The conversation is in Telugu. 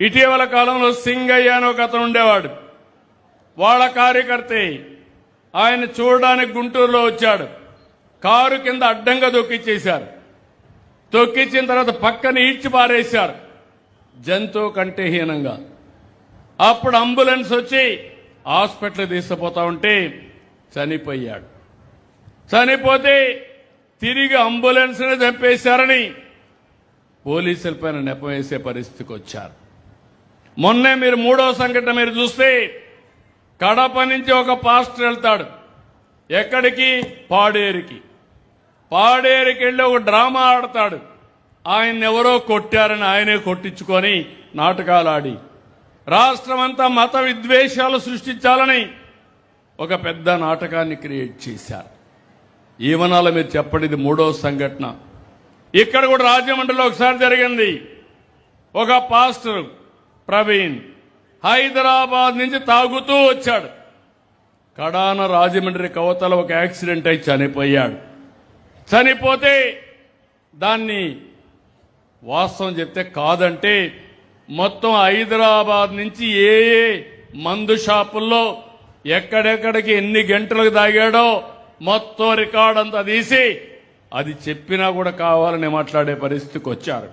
ఇటీవల కాలంలో సింగయ్య అని ఒక అతను ఉండేవాడు. వాళ్ళ కార్యకర్తే. ఆయన చూడడానికి గుంటూరులో వచ్చాడు. కారు కింద అడ్డంగా తొక్కిచ్చేశారు. తొక్కిచ్చిన తర్వాత పక్కన ఈడ్చి పారేశారు, జంతువు కంటే హీనంగా. అప్పుడు అంబులెన్స్ వచ్చి హాస్పిటల్ తీసుకుపోతా ఉంటే చనిపోయాడు. చనిపోతే తిరిగి అంబులెన్స్ని చంపేశారని పోలీసులపైన నెపం వేసే పరిస్థితికి వచ్చారు. మొన్నే మీరు మూడో సంఘటన మీరు చూస్తే కడప నుంచి ఒక పాస్టర్ వెళ్తాడు. ఎక్కడికి? పాడేరుకి. పాడేరుకి వెళ్ళి ఒక డ్రామా ఆడతాడు. ఆయన ఎవరో కొట్టారని ఆయనే కొట్టించుకొని నాటకాలు ఆడి రాష్ట్రమంతా మత విద్వేషాలు సృష్టించాలని ఒక పెద్ద నాటకాన్ని క్రియేట్ చేశారు. ఈవనాల మీరు చెప్పండి, ఇది మూడో సంఘటన. ఇక్కడ కూడా రాజమండ్రిలో ఒకసారి జరిగింది. ఒక పాస్టర్ ప్రవీణ్ హైదరాబాద్ నుంచి తాగుతూ వచ్చాడు. కడాన రాజమండ్రి కవతల ఒక యాక్సిడెంట్ అయి చనిపోయాడు. చనిపోతే దాన్ని వాస్తవం చెప్తే కాదంటే మొత్తం హైదరాబాద్ నుంచి ఏ మందు షాపుల్లో ఎక్కడెక్కడికి ఎన్ని గంటలకు తాగాడో మొత్తం రికార్డ్ అంతా తీసి అది చెప్పినా కూడా కావాలని మాట్లాడే పరిస్థితికి వచ్చారు.